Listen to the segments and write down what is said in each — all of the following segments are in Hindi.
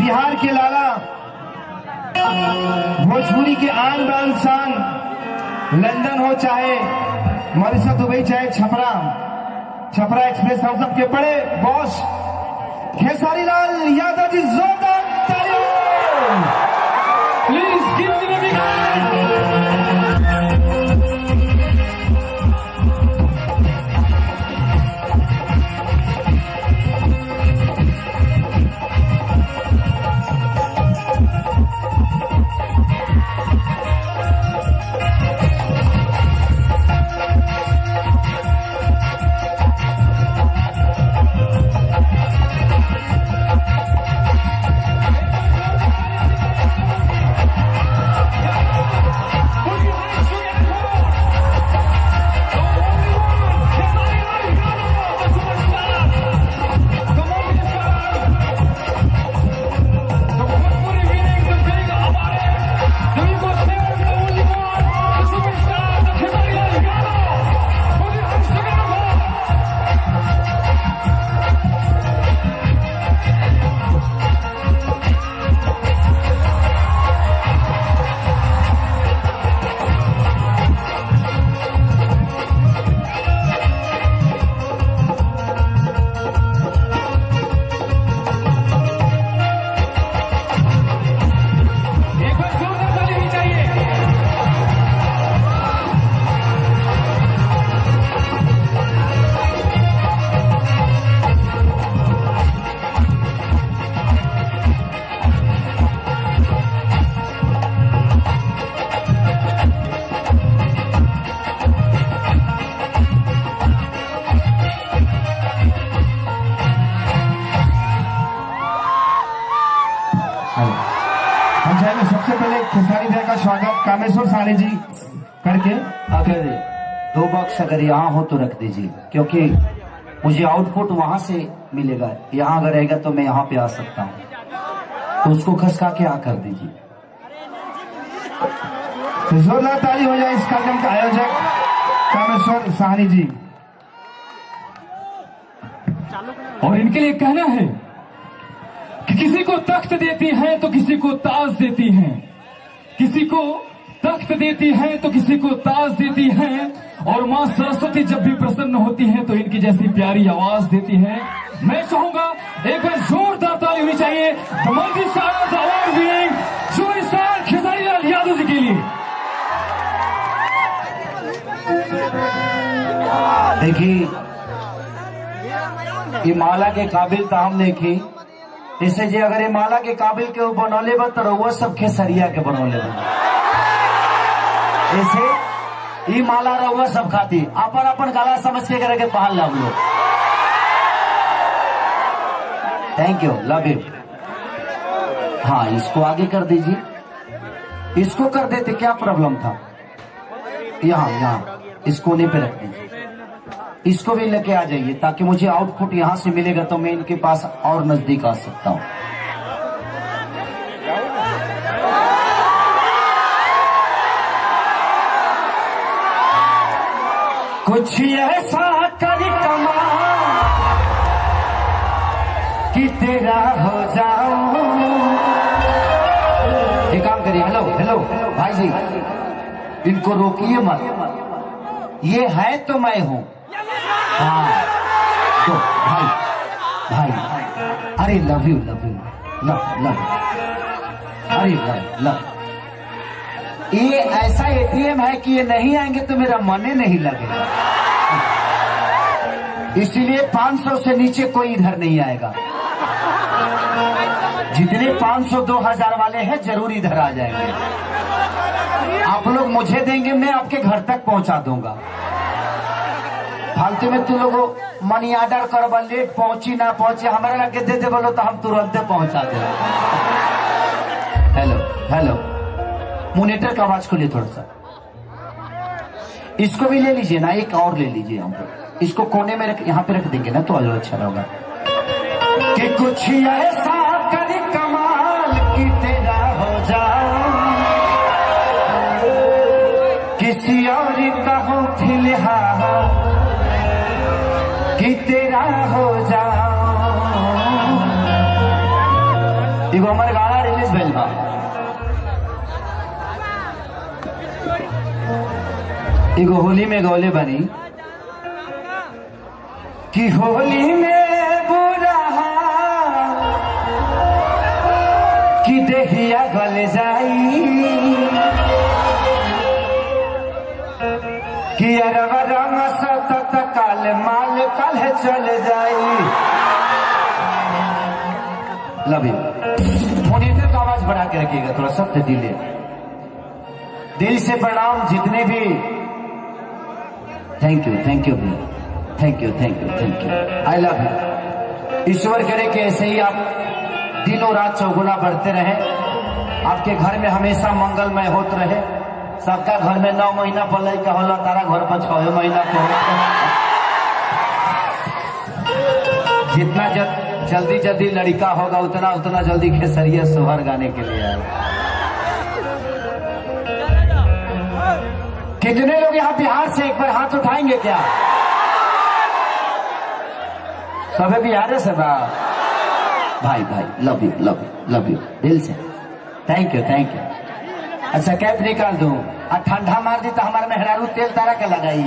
बिहार के लाला, भोजपुरी के आन बान शान, लंदन हो चाहे मॉरिशस, दुबई चाहे छपरा, छपरा एक्सप्रेस हम सबके बड़े बॉस खेसारी लाल यादव जी, जोरदार तालियां। प्लीज गिव द बिग सबसे पहले खेसारी भाई का स्वागत कामेश्वर साहनी जी करके। अगर 2 बॉक्स अगर यहाँ हो तो रख दीजिए, क्योंकि मुझे आउटपुट वहां से मिलेगा। यहाँ अगर रहेगा तो मैं यहाँ पे आ सकता हूँ, तो उसको खसका के कर दीजिए। जोरदार ताली हो जाए इस कार्यक्रम का आयोजक कामेश्वर साहनी जी। और इनके लिए कहना है कि किसी को तख्त देती हैं तो किसी को ताज देती हैं, किसी को तख्त देती हैं तो किसी को ताज देती हैं, और मां सरस्वती जब भी प्रसन्न होती हैं तो इनकी जैसी प्यारी आवाज देती हैं। मैं चाहूंगा एक बार जोरदार ताली होनी चाहिए the multi star award winning superstar Khesari Lal Yadav ji के लिए। देखिए, ये माला के काबिल तो हम देखी, इसे जे अगर ये माला के काबिल के बनौले बा तो रउआ सब खेसरिया के बनौले बा। ऐसे ये माला रउआ सब खाती अपन अपन गला समझ के करके पहन ला हम लोग। Thank you, love you. हाँ, इसको आगे कर दीजिए, इसको कर देते, क्या प्रॉब्लम था? यहाँ इसको नहीं पे रख दीजिए, इसको भी लेके आ जाइए, ताकि मुझे आउटपुट यहां से मिलेगा तो मैं इनके पास और नजदीक आ सकता हूं। कुछ ऐसा कर कमाल कि तेरा हो जाऊं। एक काम करिए, हेलो हेलो भाई जी, इनको रोकिए मत, ये है तो मैं हूं। हाँ तो भाई, अरे लव यू, लव, अरे लव। ये ऐसा एटीएम है कि ये नहीं आएंगे तो मेरा मन ही नहीं लगेगा, इसीलिए 500 से नीचे कोई इधर नहीं आएगा। जितने 500 2000 वाले हैं जरूर इधर आ जाएंगे। आप लोग मुझे देंगे, मैं आपके घर तक पहुंचा दूंगा। फालतू में तुम लोगों मनी ऑर्डर करवा, लेट पहुंची ना पहुंची हमारे लगे दे दे बोलो तो हम तुरंत पहुंचा दे। हेलो, मोनिटर का आवाज खोलिए थोड़ा सा। इसको भी ले लीजिए ना, एक और ले लीजिए यहाँ पे, इसको कोने में यहाँ पे रख देंगे ना तो और अच्छा होगा। कि कुछ ऐसा कर कमाल कि तेरा हो जाऊं, किसी और का हो फिलहाल कि तेरा हो जाऊं। एगो हमारे गाना रिलीज भइल बा, एगो होली में गौले बनी कि होली में बुरा कि देहिया गल जाई कि अरवा रंग सतत काल माल कल चल जाई। Love you. मॉनिटर का आवाज बढ़ा के रखिएगा थोड़ा, सख्त दिल से प्रणाम जितने भी। Thank you thank you thank you thank you thank you, I love you. ईश्वर करे कि ऐसे ही आप दिनों रात चौगुना बढ़ते रहे, आपके घर में हमेशा मंगलमय होते रहे। सबका घर में 9 महीना पलई का होला, तारा घर पर 6 महीना को। जितना जल्दी जल्दी लड़का होगा उतना उतना जल्दी खेसरिया सोहर गाने के लिए आएगा। कितने लोग यहाँ बिहार से एक बार हाथ उठाएंगे क्या? सभी बिहार से बा भाई भाई, love you love you love you दिल से। Thank you thank you. अच्छा कैप निकाल दूं, ठंडा मार दी तो हमारे मेहरारू तेल तारा के लगाई।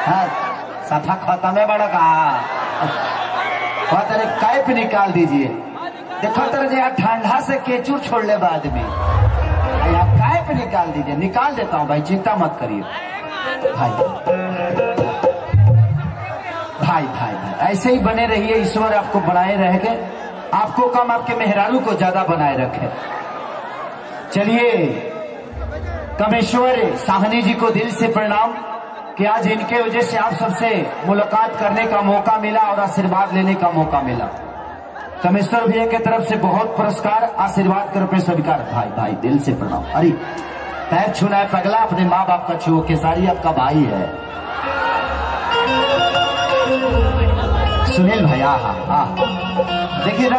हाँ सफा खत्म है बड़ा का तेरे कैप निकाल दीजिए। देखो तेरे ठंडा से केचूर छोड़ ले बाद में, कैप निकाल दीजिए। निकाल देता हूँ भाई, चिंता मत करिए भाई भाई भाई भाई। ऐसे ही बने रहिए, ईश्वर आपको बनाए रहेंगे, आपको कम आपके मेहरारू को ज्यादा बनाए रखे। चलिए कमेश्वर साहनी जी को दिल से प्रणाम कि आज इनके वजह से आप सबसे मुलाकात करने का मौका मिला और आशीर्वाद लेने का मौका मिला। कमेश्वर भैया की तरफ से बहुत पुरस्कार आशीर्वाद के रूप में स्वीकार। भाई भाई दिल से प्रणाम। अरे पैर छूना है पगला, अपने माँ बाप का छुओ, केसारी आपका भाई है। सुनील भैया हाँ देखिए ना,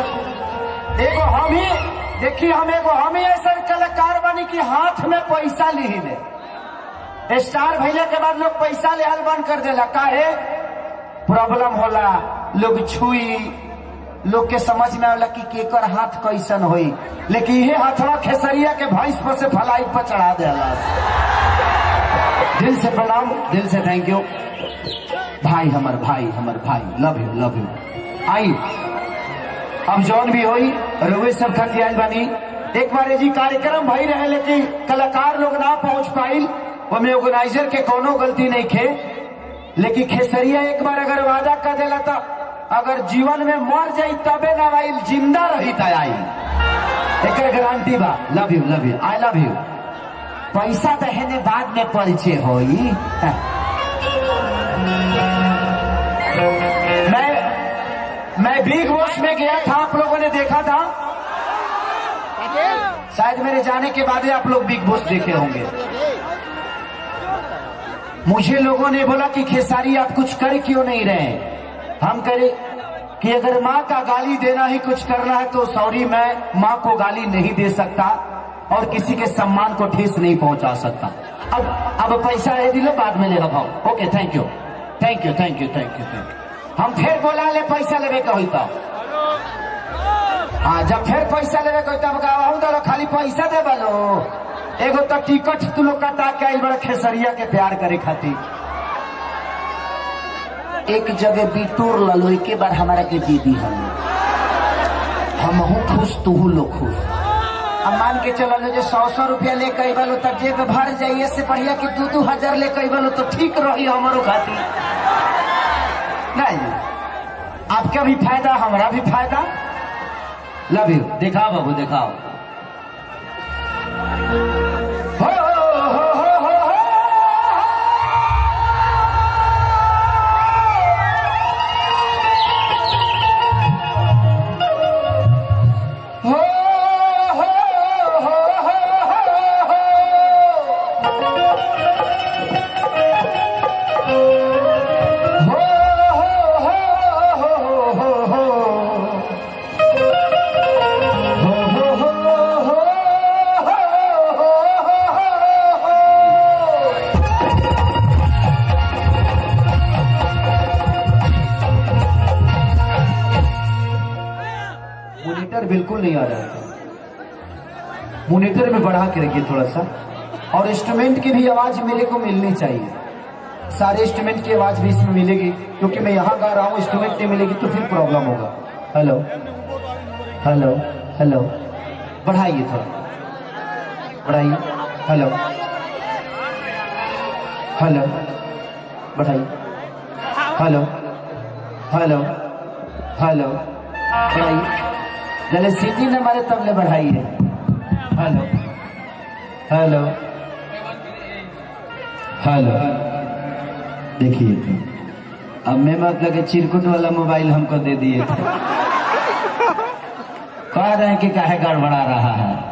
देखो हम ही देखिए हम ही ऐसा कलाकार बनी कि हाथ में पैसा ली ले। स्टार भैया के बाद लोग पैसा ले हल बंद कर देला, काहे? प्रॉब्लम होला, लोग छुई, लोग के समझ में आला कि केकर हाथ कैसन होई, लेकिन ये हाथवा खेसरिया के भैंस पर से फलाई पर चढ़ा देला। दिल से प्रणाम, दिल से थैंक यू भाई, हमर भाई लव यू लव यू। आई अब जौन भी होई रोवे सब खतियाल बनी। एक बार जी कार्यक्रम भाई रहे, लेकिन कलाकार लोग ना पहुंच पाइल, हमें ऑर्गेनाइजर के कोनो गलती नहीं खे। लेकिन खेसरिया एक बार अगर वादा कर देला तो अगर जीवन में मर जाई तबे ना आइल, जिंदा रही त आई, एक गारंटी बा। Love you I love you. पैसा तो है बाद में परिचय होई। मैं बिग बॉस में गया था, आप लोगों ने देखा था शायद, मेरे जाने के बाद ही आप लोग बिग बॉस देखे होंगे। मुझे लोगों ने बोला कि खेसारी आप कुछ कर क्यों नहीं रहे? हम करे कि अगर माँ का गाली देना ही कुछ करना है तो सॉरी, मैं माँ को गाली नहीं दे सकता और किसी के सम्मान को ठेस नहीं पहुंचा सकता। अब पैसा ले दिलो, बाद में ले भाव। Okay thank you thank you thank you thank you thank you. हम फिर बोला ले पैसा लेवे कही तो, हाँ जब फिर पैसा लेवे कही तब कहूँ खाली पैसा दे बोलो। एगो तो टिकट तू लोग कटा के आई बड़ा खेसरिया के प्यार करे खातिर। एक जगह बिटोर ललो, एक बार हमारा के दीदी हम खुश तू लोग खुश। अब मान के चलो जो 100 रुपया ले कई बोलो तो जेब भर जाइए, से बढ़िया कि 2-2 हजार ले कई बोलो तो ठीक रही हमारो खातिर। नहीं आपका भी फायदा हमारा भी फायदा। Love you. दिखाओ बाबू दिखाओ। हो मॉनिटर बिल्कुल नहीं आ रहा है, मॉनिटर में बढ़ा के रखिए थोड़ा सा। और इंस्ट्रूमेंट की भी आवाज मेरे को मिलनी चाहिए, सारे इंस्ट्रूमेंट की आवाज भी इसमें मिलेगी, क्योंकि मैं यहाँ गा रहा हूँ, इंस्ट्रूमेंट नहीं मिलेगी तो फिर प्रॉब्लम होगा। हेलो हेलो हेलो, बढ़ाइए थोड़ा, बढ़ाइए। हेलो हेलो, बढ़ाइए। हेलो हेलो हेलो, बढ़ाइए। जले सीटी न मारे तब ले बढ़ाइए। हेलो हेलो हेलो, देखिए अब मैं मतलब के चिरकुट वाला मोबाइल हमको दे दिए थे, कह रहे हैं कि काहे गड़बड़ा रहा है।